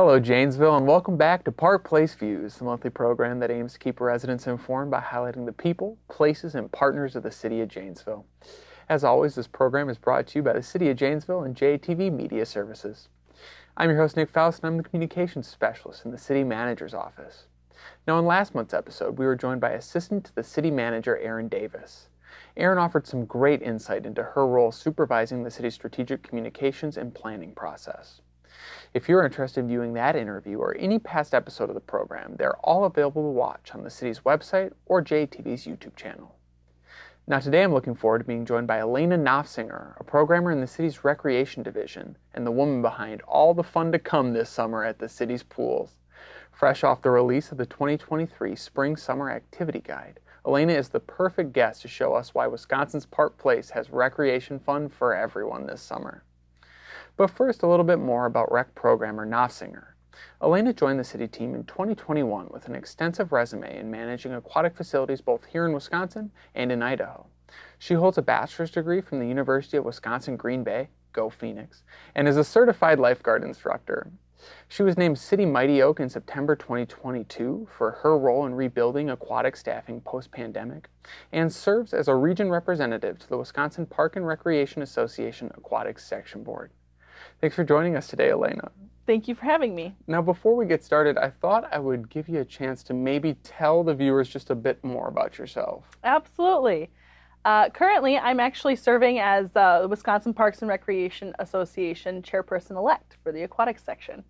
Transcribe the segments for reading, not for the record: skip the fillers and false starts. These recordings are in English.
Hello, Janesville, and welcome back to Park Place Views, the monthly program that aims to keep residents informed by highlighting the people, places, and partners of the City of Janesville. As always, this program is brought to you by the City of Janesville and JATV Media Services. I'm your host, Nick Faust, and I'm the Communications Specialist in the City Manager's Office. Now, in last month's episode, we were joined by Assistant to the City Manager, Erin Davis. Erin offered some great insight into her role supervising the city's strategic communications and planning process. If you're interested in viewing that interview or any past episode of the program, they're all available to watch on the city's website or JATV's YouTube channel. Now today I'm looking forward to being joined by Elaena Noffsinger, a programmer in the city's recreation division and the woman behind all the fun to come this summer at the city's pools. Fresh off the release of the 2023 Spring Summer Activity Guide, Elaena is the perfect guest to show us why Wisconsin's Park Place has recreation fun for everyone this summer. But first, a little bit more about rec programmer Noffsinger. Elaena joined the city team in 2021 with an extensive resume in managing aquatic facilities both here in Wisconsin and in Idaho. She holds a bachelor's degree from the University of Wisconsin-Green Bay, go Phoenix, and is a certified lifeguard instructor. She was named City Mighty Oak in September 2022 for her role in rebuilding aquatic staffing post-pandemic, and serves as a region representative to the Wisconsin Park and Recreation Association Aquatics Section Board. Thanks for joining us today, Elaena. Thank you for having me. Now, before we get started, I thought I would give you a chance to maybe tell the viewers just a bit more about yourself. Absolutely. Currently, I'm actually serving as the Wisconsin Parks and Recreation Association chairperson-elect for the aquatics section.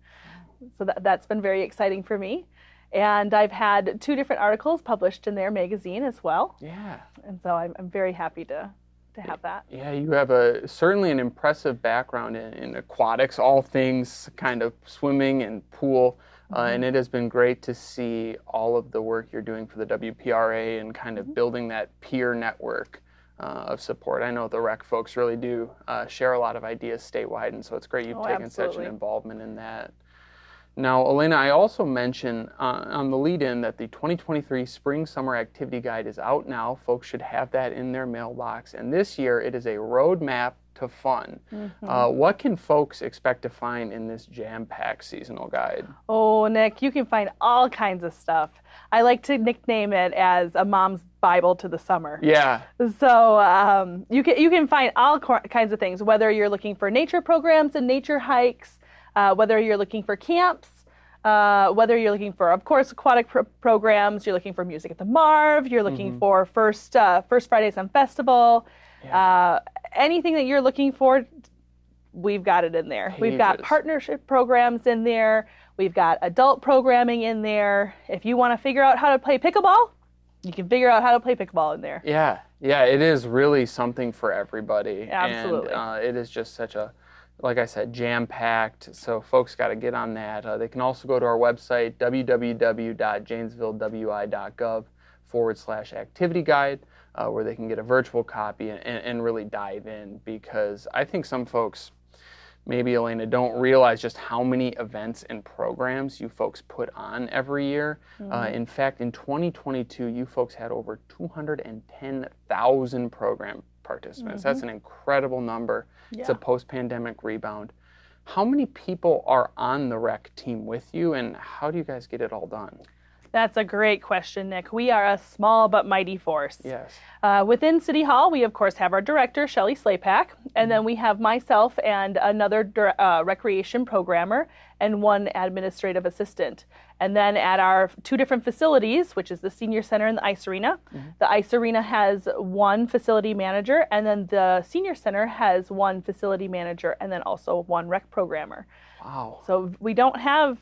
So that's been very exciting for me. And I've had 2 different articles published in their magazine as well. Yeah. And so I'm very happy to have that. Yeah, you have certainly an impressive background in aquatics, all things kind of swimming and pool, and it has been great to see all of the work you're doing for the WPRA and kind of building that peer network of support. I know the rec folks really do share a lot of ideas statewide, and so it's great you've taken such an involvement in that. Now, Elaena, I also mentioned on the lead-in that the 2023 Spring Summer Activity Guide is out now. Folks should have that in their mailbox. And this year, it is a roadmap to fun. What can folks expect to find in this jam-packed seasonal guide? Oh, Nick, you can find all kinds of stuff. I like to nickname it as a mom's Bible to the summer. Yeah. So you can find all kinds of things, whether you're looking for nature programs and nature hikes, whether you're looking for camps, whether you're looking for, of course, aquatic programs, you're looking for music at the Marv, you're looking for First Fridays on Festival, anything that you're looking for, we've got it in there. We've got partnership programs in there. We've got adult programming in there. If you want to figure out how to play pickleball, you can figure out how to play pickleball in there. Yeah, it is really something for everybody. Absolutely. And it is just such a, like I said, jam-packed, so folks got to get on that. They can also go to our website, www.janesvillewi.gov/activity guide, where they can get a virtual copy and really dive in, because I think some folks, maybe Elaena, don't realize just how many events and programs you folks put on every year. In fact, in 2022, you folks had over 210,000 program participants. That's an incredible number. Yeah. It's a post-pandemic rebound. How many people are on the rec team with you, and how do you guys get it all done? That's a great question, Nick. We are a small but mighty force. Yes. Within City Hall, we of course have our director, Shelley Slapak, and then we have myself and another recreation programmer and 1 administrative assistant. And then at our 2 different facilities, which is the Senior Center and the Ice Arena, the Ice Arena has 1 facility manager, and then the Senior Center has 1 facility manager, and then also 1 rec programmer. Wow. So we don't have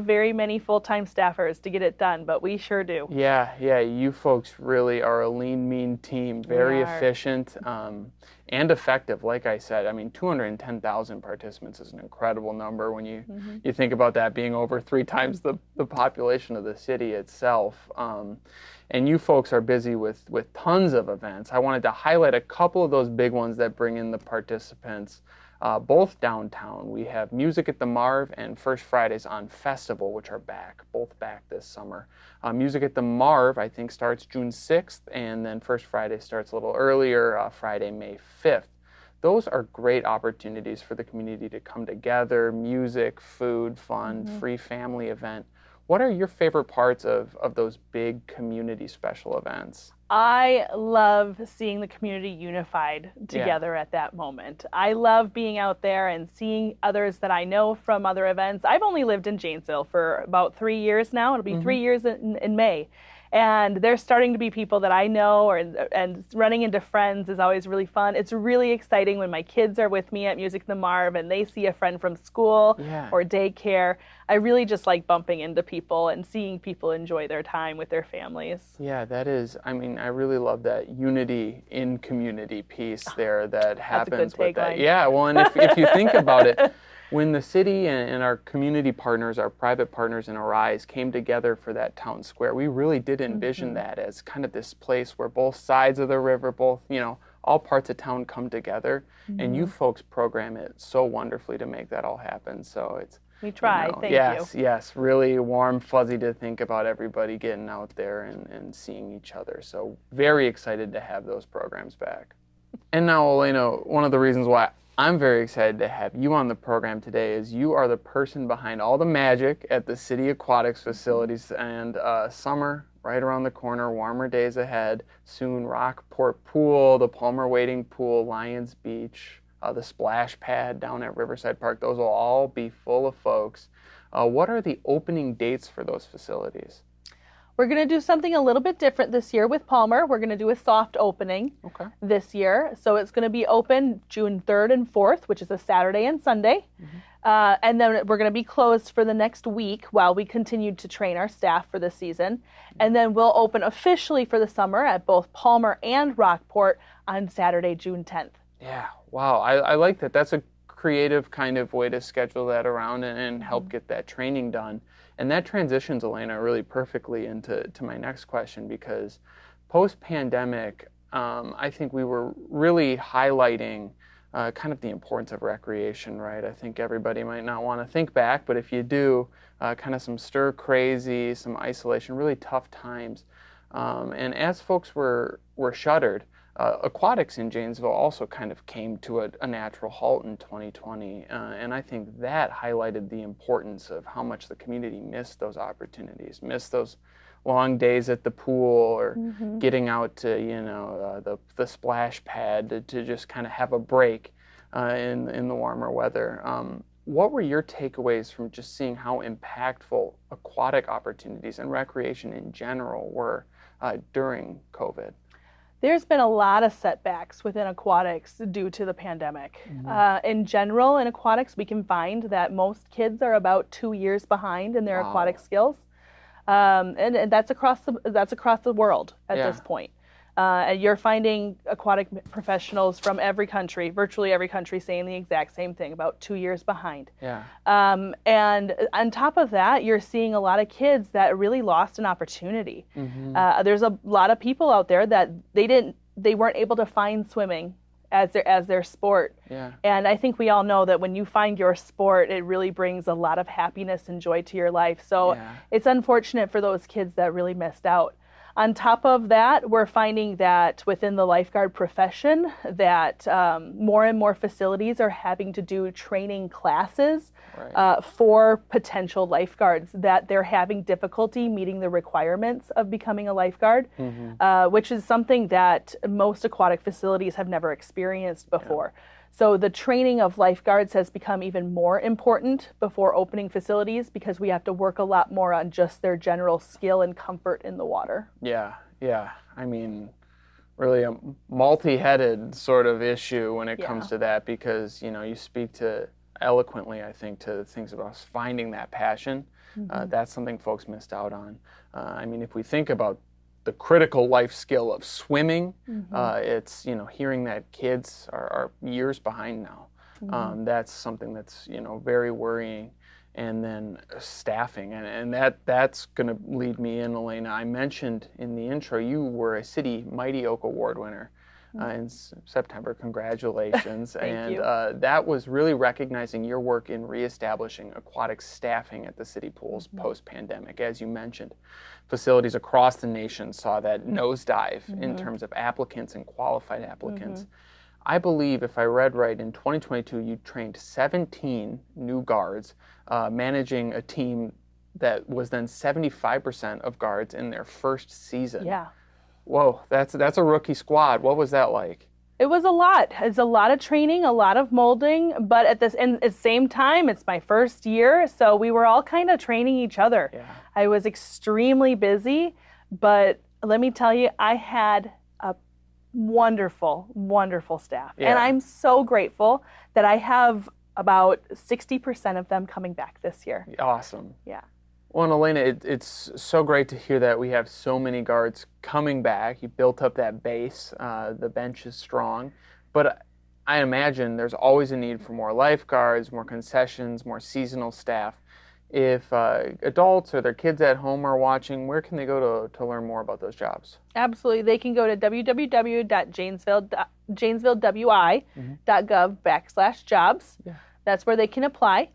very many full-time staffers to get it done, but we sure do. Yeah, you folks really are a lean, mean team, very efficient and effective. Like I said, I mean, 210,000 participants is an incredible number when you think about that being over 3 times the population of the city itself. And you folks are busy with tons of events. I wanted to highlight a couple of those big ones that bring in the participants. Both downtown. We have Music at the Marv and First Fridays on Festival, which are both back this summer. Music at the Marv, I think, starts June 6th, and then First Friday starts a little earlier, Friday, May 5th. those are great opportunities for the community to come together, music, food, fun, free family event. What are your favorite parts of those big community special events? I love seeing the community unified together at that moment. I love being out there and seeing others that I know from other events. I've only lived in Janesville for about 3 years now. It'll be 3 years in May. And there's starting to be people that I know, and running into friends is always really fun. It's really exciting when my kids are with me at Music the Marv and they see a friend from school or daycare. I really just like bumping into people and seeing people enjoy their time with their families. Yeah, that is, I mean, I really love that unity in community piece there that happens with that. Yeah, well, and if you think about it, when the city and our community partners, our private partners in Arise came together for that town square, we really did envision that as kind of this place where both sides of the river, both, all parts of town come together, and you folks program it so wonderfully to make that all happen. So it's, we try. Thank you. Yes, really warm, fuzzy to think about everybody getting out there and seeing each other. So very excited to have those programs back. And now, Elaena, one of the reasons why I'm very excited to have you on the program today is you are the person behind all the magic at the City Aquatics facilities, and summer right around the corner, warmer days ahead, soon Rockport Pool, the Palmer Wading Pool, Lions Beach, the splash pad down at Riverside Park. Those will all be full of folks. What are the opening dates for those facilities? We're going to do something a little bit different this year with Palmer. We're going to do a soft opening this year. So it's going to be open June 3rd and 4th, which is a Saturday and Sunday. And then we're going to be closed for the next week while we continue to train our staff for the season. And then we'll open officially for the summer at both Palmer and Rockport on Saturday, June 10th. Yeah, wow. I like that. That's a creative kind of way to schedule that around and help get that training done. And that transitions, Elaena, really perfectly into my next question, because post-pandemic, I think we were really highlighting kind of the importance of recreation, right? I think everybody might not want to think back, but if you do, kind of some stir-crazy, some isolation, really tough times. And as folks were shuttered, aquatics in Janesville also kind of came to a natural halt in 2020, and I think that highlighted the importance of how much the community missed those opportunities, missed those long days at the pool, or getting out to the splash pad to just kind of have a break in the warmer weather. What were your takeaways from just seeing how impactful aquatic opportunities and recreation in general were during COVID? There's been a lot of setbacks within aquatics due to the pandemic. In general, in aquatics, we can find that most kids are about 2 years behind in their aquatic skills, and that's across the world at this point. And you're finding aquatic professionals from every country, virtually every country, saying the exact same thing, about 2 years behind. And on top of that, you're seeing a lot of kids that really lost an opportunity. There's a lot of people out there that they weren't able to find swimming as their sport. And I think we all know that when you find your sport, it really brings a lot of happiness and joy to your life. So it's unfortunate for those kids that really missed out. On top of that, we're finding that within the lifeguard profession that more and more facilities are having to do training classes for potential lifeguards, that they're having difficulty meeting the requirements of becoming a lifeguard, which is something that most aquatic facilities have never experienced before. So the training of lifeguards has become even more important before opening facilities, because we have to work a lot more on just their general skill and comfort in the water. Yeah. I mean, really a multi-headed sort of issue when it comes to that, because, you speak to eloquently, I think, to things about finding that passion. That's something folks missed out on. I mean, if we think about the critical life skill of swimming, it's, hearing that kids are years behind now. That's something that's, very worrying. And then staffing, and that's going to lead me in, Elaena. I mentioned in the intro, you were a City Mighty Oak Award winner in September. Congratulations. Thank you. That was really recognizing your work in reestablishing aquatic staffing at the city pools post-pandemic. As you mentioned, facilities across the nation saw that nosedive in terms of applicants and qualified applicants. I believe, if I read right, in 2022 you trained 17 new guards, managing a team that was then 75% of guards in their first season. Yeah. Whoa, that's a rookie squad. What was that like? It was a lot. It's a lot of training, a lot of molding, but at the same time, it's my first year, so we were all kind of training each other. Yeah. I was extremely busy, but let me tell you, I had a wonderful, wonderful staff. Yeah. And I'm so grateful that I have about 60% of them coming back this year. Awesome. Yeah. Well, and Elaena, it's so great to hear that we have so many guards coming back. You built up that base. The bench is strong. But I imagine there's always a need for more lifeguards, more concessions, more seasonal staff. If adults or their kids at home are watching, where can they go to learn more about those jobs? Absolutely. They can go to www.janesville.wi.gov/jobs. Yeah. That's where they can apply.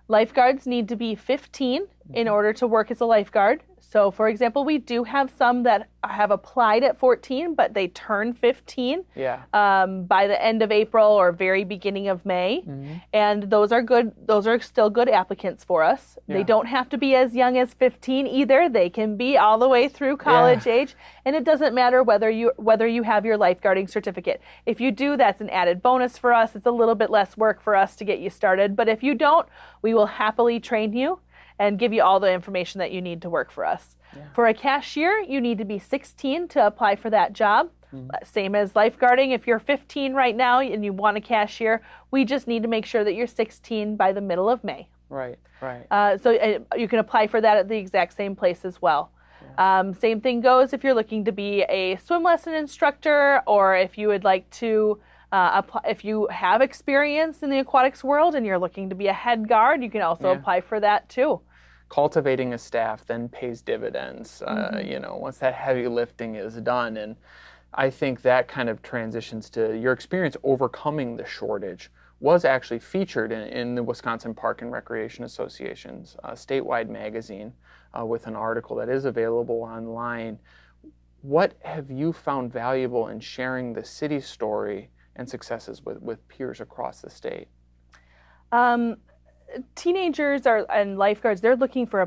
Lifeguards need to be 15 in order to work as a lifeguard. So, for example, we do have some that have applied at 14, but they turn 15 by the end of April or very beginning of May. Mm-hmm. And those are good. Those are still good applicants for us. Yeah. They don't have to be as young as 15 either. They can be all the way through college age. And it doesn't matter whether you have your lifeguarding certificate. If you do, that's an added bonus for us. It's a little bit less work for us to get you started. But if you don't, we will happily train you and give you all the information that you need to work for us. Yeah. For a cashier, you need to be 16 to apply for that job. Mm-hmm. Same as lifeguarding. If you're 15 right now and you want a cashier, we just need to make sure that you're 16 by the middle of May. Right. So you can apply for that at the exact same place as well. Yeah. Same thing goes if you're looking to be a swim lesson instructor, or if you would like to if you have experience in the aquatics world and you're looking to be a head guard, you can also apply for that too. Cultivating a staff then pays dividends, once that heavy lifting is done. And I think that kind of transitions to your experience overcoming the shortage was actually featured in the Wisconsin Park and Recreation Association's statewide magazine with an article that is available online. What have you found valuable in sharing the city's story and successes with peers across the state? Teenagers and lifeguards, they're looking for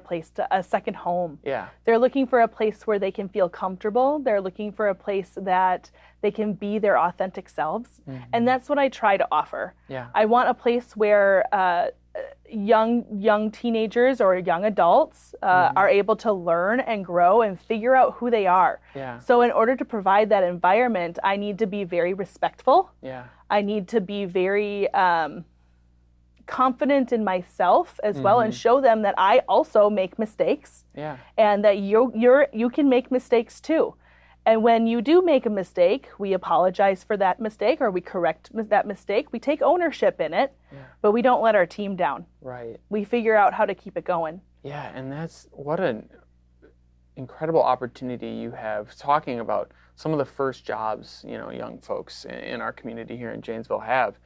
a second home. Yeah. They're looking for a place where they can feel comfortable. They're looking for a place that they can be their authentic selves. Mm-hmm. And that's what I try to offer. Yeah. I want a place where young teenagers or young adults are able to learn and grow and figure out who they are. Yeah. So in order to provide that environment, I need to be very respectful. Yeah. I need to be very confident in myself as well, and show them that I also make mistakes. Yeah. And that you can make mistakes too. And when you do make a mistake, we apologize for that mistake, or we correct that mistake. We take ownership in it, but we don't let our team down. Right. We figure out how to keep it going. Yeah, and that's what an incredible opportunity you have, talking about some of the first jobs, young folks in our community here in Janesville have.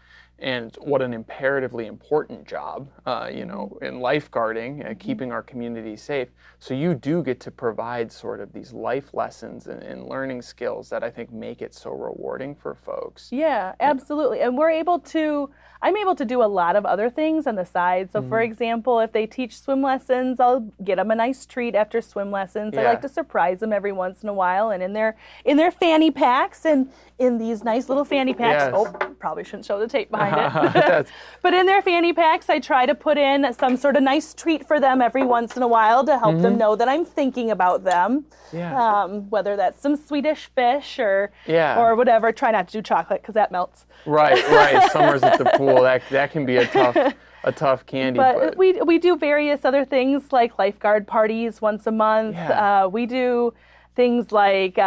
And what an imperatively important job, in lifeguarding, keeping our community safe. So you do get to provide sort of these life lessons and learning skills that I think make it so rewarding for folks. Yeah, absolutely. And I'm able to do a lot of other things on the side. So for example, if they teach swim lessons, I'll get them a nice treat after swim lessons. Yeah. I like to surprise them every once in a while, and in their fanny packs, and in these nice little fanny packs. Yes. Oh, probably shouldn't show the tape behind it. But in their fanny packs, I try to put in some sort of nice treat for them every once in a while to help them know that I'm thinking about them. Yeah. Whether that's some Swedish fish or whatever. Try not to do chocolate because that melts. Right. Summers at the pool, that can be a tough candy. But we do various other things like lifeguard parties once a month. Yeah. We do things like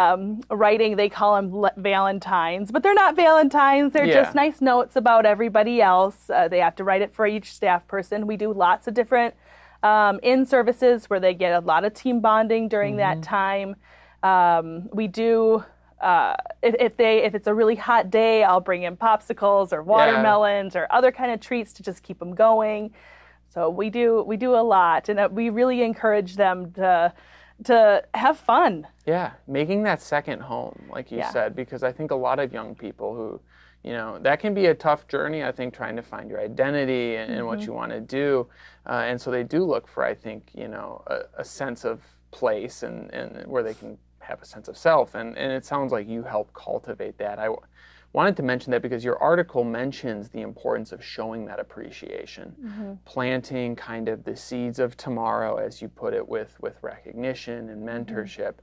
writing, they call them Valentines, but they're not Valentines. They're just nice notes about everybody else. They have to write it for each staff person. We do lots of different in-services where they get a lot of team bonding during that time. We do, if it's a really hot day, I'll bring in popsicles or watermelons or other kind of treats to just keep them going. So we do a lot, and we really encourage them to have fun. Yeah, making that second home, like you said, because I think a lot of young people who, that can be a tough journey, I think, trying to find your identity and what you want to do. And so they do look for, I think, a sense of place and where they can have a sense of self. And it sounds like you help cultivate that. I wanted to mention that because your article mentions the importance of showing that appreciation, planting kind of the seeds of tomorrow, as you put it, with recognition and mentorship.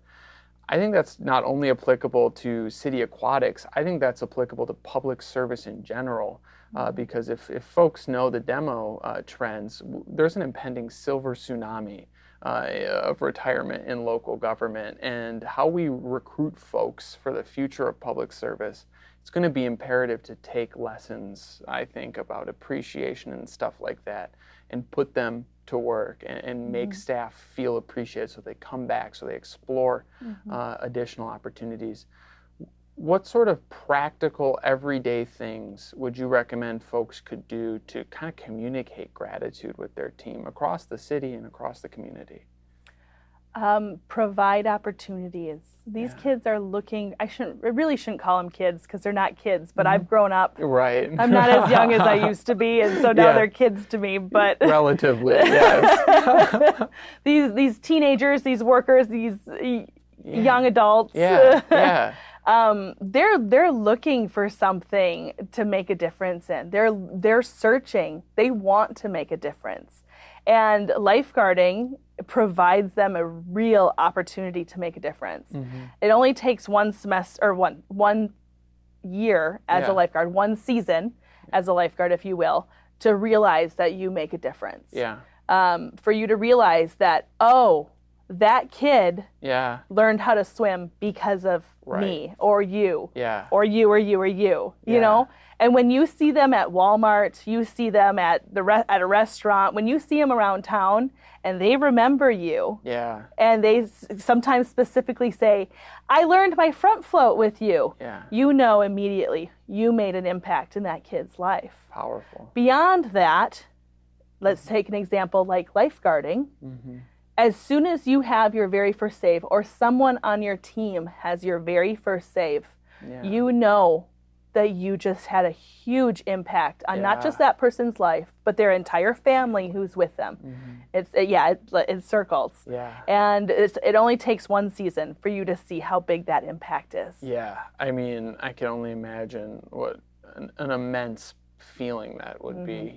I think that's not only applicable to city aquatics, I think that's applicable to public service in general, because if folks know the demo trends, there's an impending silver tsunami of retirement in local government, and how we recruit folks for the future of public service. It's going to be imperative to take lessons, I think, about appreciation and stuff like that and put them to work and make staff feel appreciated so they come back, so they explore additional opportunities. What sort of practical, everyday things would you recommend folks could do to kind of communicate gratitude with their team across the city and across the community? Provide opportunities. These kids are looking, I really shouldn't call them kids because they're not kids, but I've grown up. Right. I'm not as young as I used to be, and so now they're kids to me, but. Relatively, yes. These teenagers, these workers, these young adults. Yeah. They're looking for something to make a difference in. They're searching. They want to make a difference. And lifeguarding provides them a real opportunity to make a difference. It only takes one semester or one year as a lifeguard, one season as a lifeguard, if you will, to realize that you make a difference. For you to realize that, that kid learned how to swim because of me or you, or you, you know? And when you see them at Walmart, you see them at a restaurant, when you see them around town and they remember you, and they sometimes specifically say, I learned my front float with you, you know immediately you made an impact in that kid's life. Powerful. Beyond that, let's take an example like lifeguarding. As soon as you have your very first save, or someone on your team has your very first save, you know that you just had a huge impact on not just that person's life, but their entire family who's with them. It circles. And it only takes one season for you to see how big that impact is. I mean, I can only imagine what an immense feeling that would be,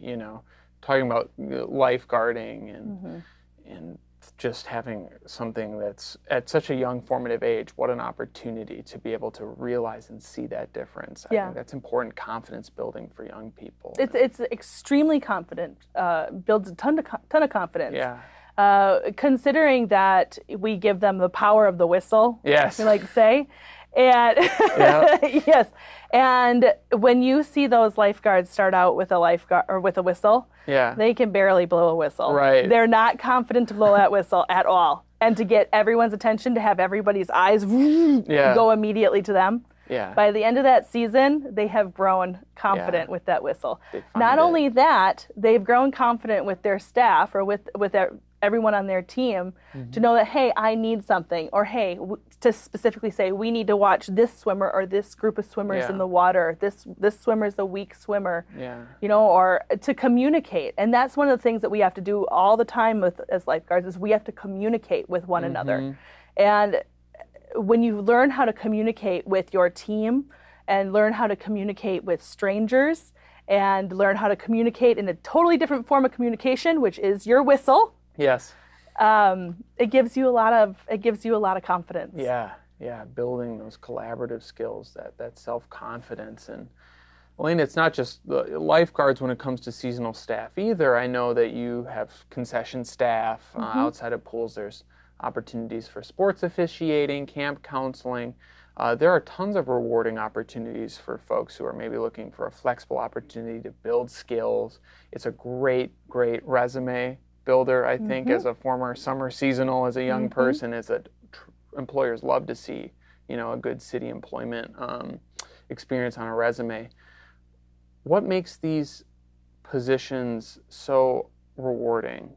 talking about lifeguarding and just having something that's at such a young formative age. What an opportunity to be able to realize and see that difference. I think that's important confidence building for young people. It's extremely confident, builds a ton of confidence. Considering that we give them the power of the whistle, we like to say. And and when you see those lifeguards start out with a lifeguard or with a whistle, they can barely blow a whistle. They're not confident to blow that whistle at all. And to get everyone's attention, to have everybody's eyes go immediately to them. By the end of that season, they have grown confident with that whistle. Not only that, they've grown confident with their staff or with everyone on their team to know that, hey, I need something, or hey, to specifically say, we need to watch this swimmer or this group of swimmers in the water. This swimmer is a weak swimmer, or to communicate. And that's one of the things that we have to do all the time as lifeguards, is we have to communicate with one another. And when you learn how to communicate with your team and learn how to communicate with strangers and learn how to communicate in a totally different form of communication, which is your whistle, it gives you a lot of confidence. Building those collaborative skills, that self-confidence. And Elaena, it's not just the lifeguards when it comes to seasonal staff either. I know that you have concession staff outside of pools. There's opportunities for sports officiating, camp counseling. There are tons of rewarding opportunities for folks who are maybe looking for a flexible opportunity to build skills. It's a great resume builder, I think, as a former summer seasonal, as a young person, is that employers love to see, a good city employment experience on a resume. What makes these positions so rewarding?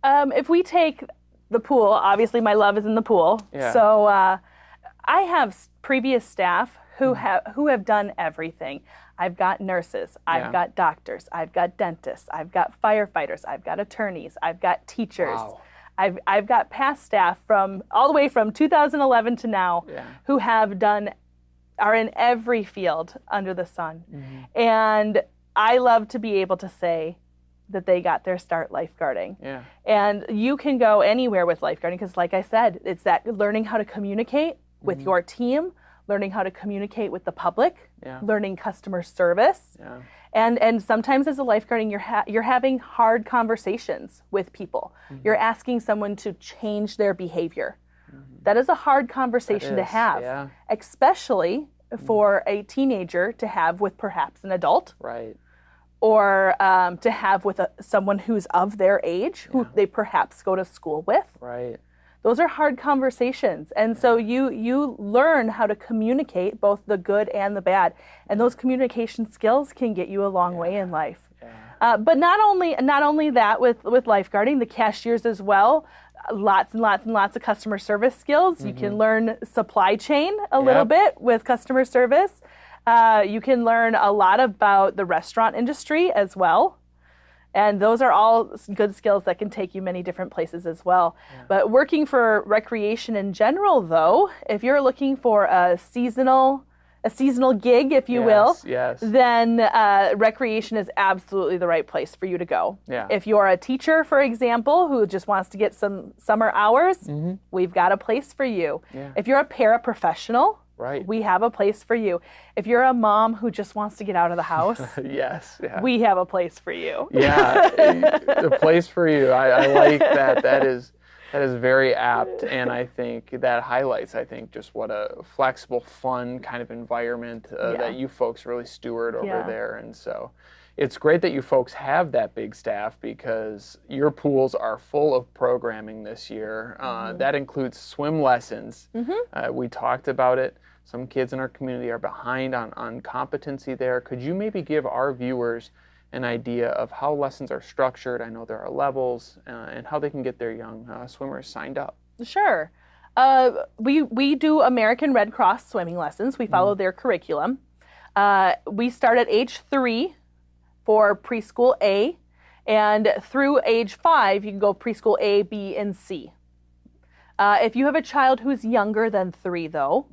If we take the pool, obviously my love is in the pool. So I have previous staff who have done everything. I've got nurses, I've got doctors, I've got dentists, I've got firefighters, I've got attorneys, I've got teachers. Wow. I've got past staff from all the way from 2011 to now who are in every field under the sun. And I love to be able to say that they got their start lifeguarding. Yeah. And you can go anywhere with lifeguarding because, like I said, it's that learning how to communicate with your team, learning how to communicate with the public, learning customer service. Yeah. And sometimes as a lifeguarding, you're having hard conversations with people. You're asking someone to change their behavior. That is a hard conversation to have, especially for a teenager to have with perhaps an adult. Right. Or to have with someone who's of their age, who they perhaps go to school with. Right. Those are hard conversations. And so you learn how to communicate both the good and the bad. And those communication skills can get you a long way in life. Yeah. But not only that with lifeguarding, the cashiers as well, lots and lots and lots of customer service skills. You can learn supply chain a little bit with customer service. You can learn a lot about the restaurant industry as well. And those are all good skills that can take you many different places as well. Yeah. But working for recreation in general, though, if you're looking for a seasonal gig, if you will, then recreation is absolutely the right place for you to go. Yeah. If you're a teacher, for example, who just wants to get some summer hours, we've got a place for you. Yeah. If you're a paraprofessional, we have a place for you. If you're a mom who just wants to get out of the house, we have a place for you. Yeah, the place for you. I like that. That is very apt, and I think that highlights, just what a flexible, fun kind of environment that you folks really steward over there. And so it's great that you folks have that big staff because your pools are full of programming this year. That includes swim lessons. We talked about it. Some kids in our community are behind on competency there. Could you maybe give our viewers an idea of how lessons are structured? I know there are levels, and how they can get their young swimmers signed up. Sure. We do American Red Cross swimming lessons. We follow their curriculum. We start at age 3 for preschool A, and through age 5, you can go preschool A, B, and C. If you have a child who's younger than 3, though,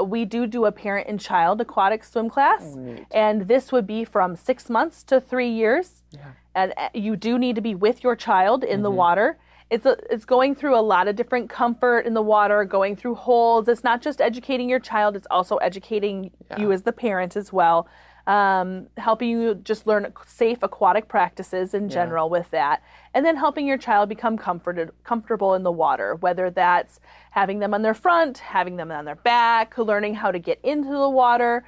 we do a parent and child aquatic swim class, and this would be from 6 months to 3 years. Yeah. And you do need to be with your child in the water. It's going through a lot of different comfort in the water, going through holds. It's not just educating your child; it's also educating you as the parent as well. Helping you just learn safe aquatic practices in general with that, and then helping your child become comfortable in the water, whether that's having them on their front, having them on their back, learning how to get into the water,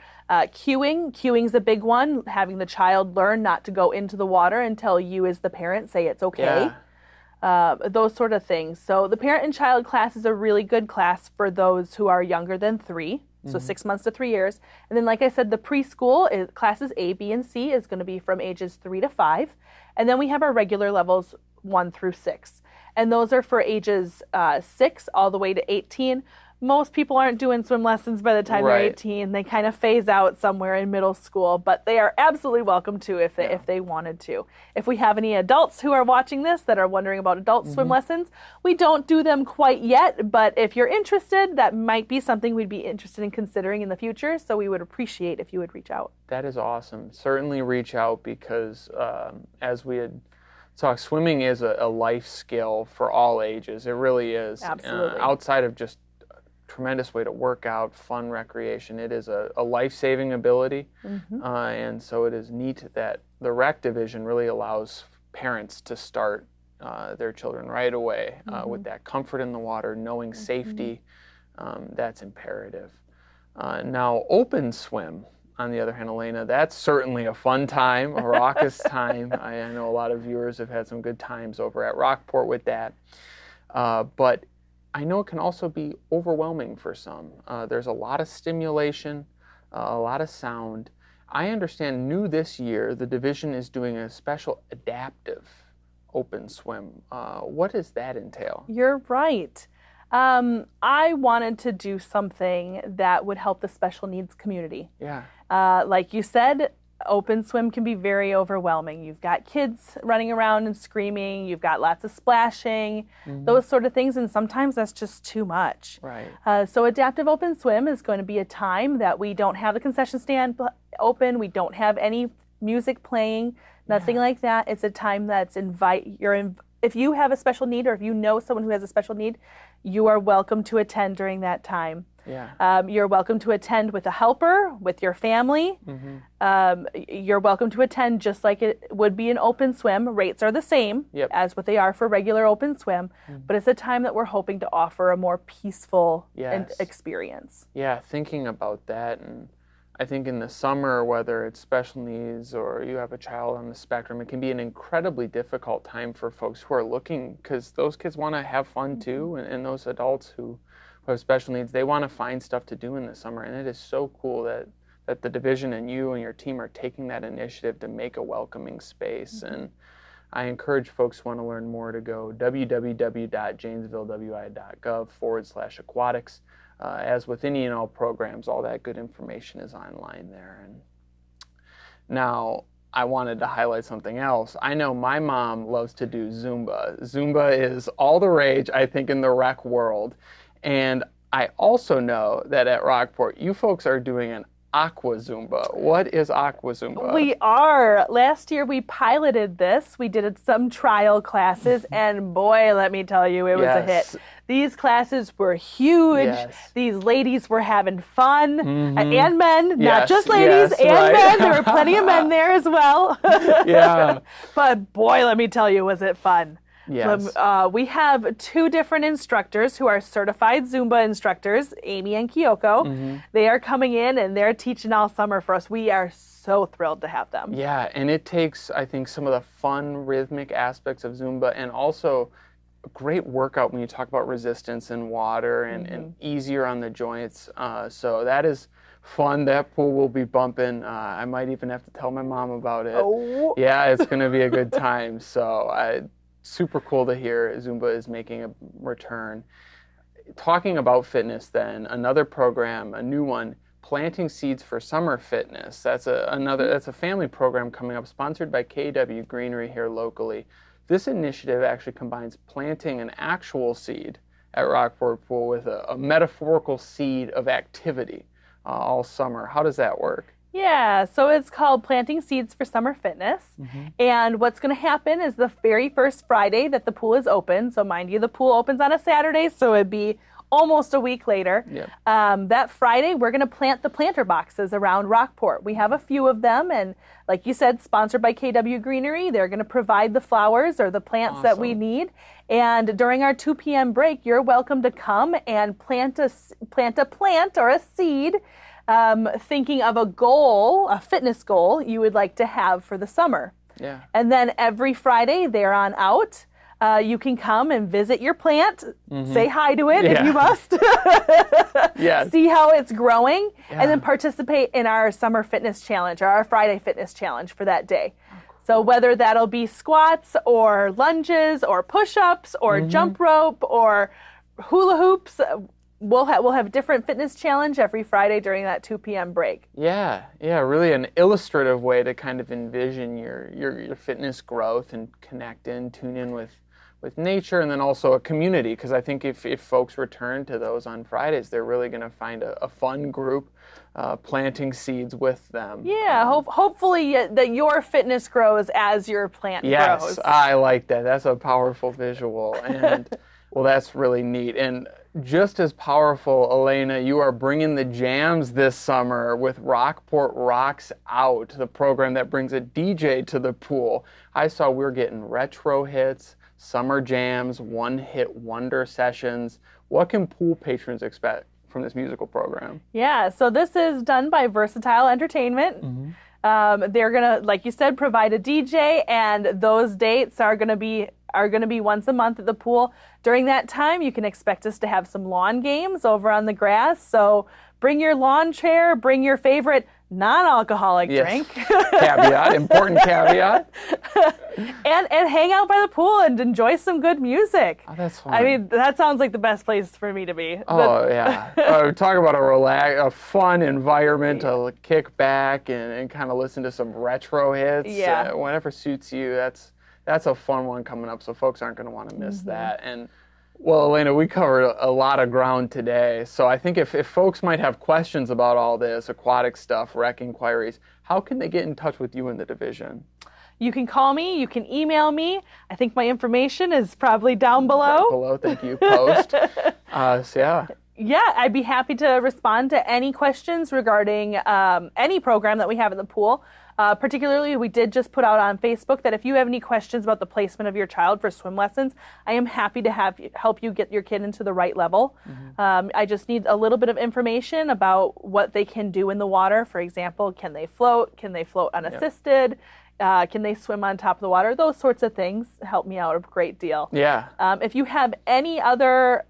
cueing's a big one, having the child learn not to go into the water until you as the parent say it's okay. Those sort of things. So the parent and child class is a really good class for those who are younger than 3. So 6 months to 3 years. And then, like I said, the preschool classes A, B, and C is going to be from ages 3 to 5. And then we have our regular levels 1 through 6. And those are for ages 6 all the way to 18. Most people aren't doing swim lessons by the time they're 18. They kind of phase out somewhere in middle school, but they are absolutely welcome to if they wanted to. If we have any adults who are watching this that are wondering about adult swim lessons, we don't do them quite yet, but if you're interested, that might be something we'd be interested in considering in the future, so we would appreciate if you would reach out. That is awesome. Certainly reach out because as we had talked, swimming is a life skill for all ages. It really is. Absolutely. Outside of just tremendous way to work out, fun recreation. It is a life-saving ability, and so it is neat that the rec division really allows parents to start their children right away with that comfort in the water, knowing safety. That's imperative. Now, open swim, on the other hand, Elaena, that's certainly a fun time, a raucous time. I know a lot of viewers have had some good times over at Rockport with that, but I know it can also be overwhelming for some. There's a lot of stimulation, a lot of sound. I understand new this year, the division is doing a special adaptive open swim. What does that entail? You're right. I wanted to do something that would help the special needs community. Yeah. Like you said, open swim can be very overwhelming. You've got kids running around and screaming. You've got lots of splashing, those sort of things. And sometimes that's just too much. Right. So adaptive open swim is going to be a time that we don't have the concession stand open. We don't have any music playing, nothing like that. It's a time that's if you have a special need, or if you know someone who has a special need, you are welcome to attend during that time. Yeah. You're welcome to attend with a helper, with your family. You're welcome to attend just like it would be an open swim. Rates are the same as what they are for regular open swim, but it's a time that we're hoping to offer a more peaceful experience. Yeah, thinking about that, and I think in the summer, whether it's special needs or you have a child on the spectrum, it can be an incredibly difficult time for folks who are looking, because those kids want to have fun too, and those adults who have special needs, they want to find stuff to do in the summer. And it is so cool that the division and you and your team are taking that initiative to make a welcoming space. And I encourage folks who want to learn more to go www.janesvillewi.gov/aquatics. As with any and all programs, all that good information is online there. And now, I wanted to highlight something else. I know my mom loves to do Zumba. Zumba is all the rage, I think, in the rec world. And I also know that at Rockport, you folks are doing an Aqua Zumba. What is Aqua Zumba? We are. Last year we piloted this. We did some trial classes, and boy, let me tell you, it was a hit. These classes were huge. These ladies were having fun, and men, not just ladies, men. There were plenty of men there as well. But boy, let me tell you, was it fun. Yes. We have two different instructors who are certified Zumba instructors, Amy and Kyoko. They are coming in and they're teaching all summer for us. We are so thrilled to have them. Yeah, and it takes, I think, some of the fun rhythmic aspects of Zumba, and also a great workout when you talk about resistance in water and easier on the joints. So that is fun. That pool will be bumping. I might even have to tell my mom about it. Oh. Yeah, it's going to be a good time. So super cool to hear Zumba is making a return. Talking about fitness then, another program, a new one, Planting Seeds for Summer Fitness. That's a family program coming up, sponsored by KW Greenery here locally. This initiative actually combines planting an actual seed at Rockport Pool with a metaphorical seed of activity all summer. How does that work? Yeah, so it's called Planting Seeds for Summer Fitness. And what's going to happen is the very first Friday that the pool is open, so mind you, the pool opens on a Saturday, so it'd be almost a week later. That Friday, we're going to plant the planter boxes around Rockport. We have a few of them, and like you said, sponsored by KW Greenery. They're going to provide the flowers or the plants that we need. And during our 2 p.m. break, you're welcome to come and plant a plant or a seed, thinking of a goal, a fitness goal you would like to have for the summer. And then every Friday, there on out, you can come and visit your plant, say hi to it if you must, see how it's growing, and then participate in our summer fitness challenge or our Friday fitness challenge for that day. So whether that'll be squats or lunges or push-ups or jump rope or hula hoops, we'll have different fitness challenge every Friday during that 2 p.m. break. Yeah, really an illustrative way to kind of envision your fitness growth and connect in, tune in with nature, and then also a community, because I think if folks return to those on Fridays, they're really going to find a fun group planting seeds with them. Yeah, hopefully that your fitness grows as your plant grows. Yes, I like that. That's a powerful visual, and well, that's really neat. And just as powerful, Elaena, you are bringing the jams this summer with Rockport Rocks Out, the program that brings a DJ to the pool. I saw we're getting retro hits, summer jams, one-hit wonder sessions. What can pool patrons expect from this musical program? Yeah, so this is done by Versatile Entertainment. They're gonna, like you said, provide a DJ, and those dates are gonna be once a month at the pool. During that time, you can expect us to have some lawn games over on the grass. So bring your lawn chair, bring your favorite non-alcoholic Yes. drink. Caveat, important caveat. and hang out by the pool and enjoy some good music. Oh, that's fun. I mean, that sounds like the best place for me to be. Oh, yeah. Talk about a fun environment to kick back and kind of listen to some retro hits. Yeah. Whatever suits you. That's a fun one coming up, so folks aren't going to want to miss that. And, well, Elaena, we covered a lot of ground today. So I think if folks might have questions about all this, aquatic stuff, rec inquiries, how can they get in touch with you in the division? You can call me. You can email me. I think my information is probably down below. Right below, thank you. Post. So, yeah. Yeah, I'd be happy to respond to any questions regarding any program that we have in the pool. Particularly, we did just put out on Facebook that if you have any questions about the placement of your child for swim lessons, I am happy to help you get your kid into the right level. I just need a little bit of information about what they can do in the water. For example, can they float? Can they float unassisted? Can they swim on top of the water? Those sorts of things help me out a great deal. Yeah. If you have any other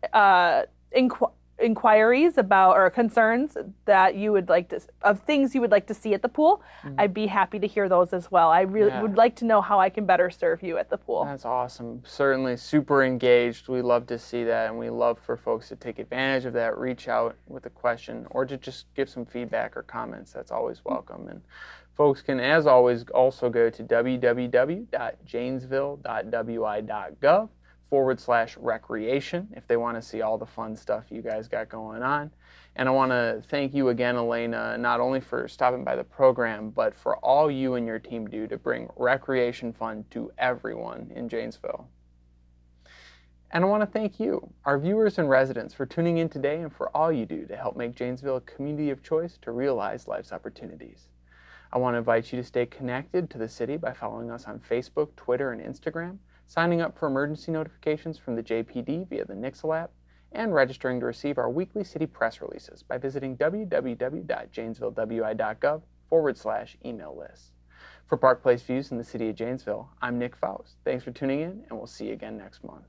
inquiries about or concerns that you would like to, of things you would like to see at the pool, I'd be happy to hear those as well. I really would like to know how I can better serve you at the pool. That's awesome. Certainly super engaged. We love to see that, and we love for folks to take advantage of that, reach out with a question, or to just give some feedback or comments. That's always welcome. And folks can, as always, also go to www.janesville.wi.gov/recreation if they want to see all the fun stuff you guys got going on. And I want to thank you again, Elaena, not only for stopping by the program, but for all you and your team do to bring recreation fun to everyone in Janesville. And I want to thank you, our viewers and residents, for tuning in today and for all you do to help make Janesville a community of choice to realize life's opportunities. I want to invite you to stay connected to the city by following us on Facebook, Twitter, and Instagram, signing up for emergency notifications from the JPD via the Nixle app, and registering to receive our weekly city press releases by visiting www.janesville.wi.gov/email list. For Park Place Views in the city of Janesville, I'm Nick Faust. Thanks for tuning in, and we'll see you again next month.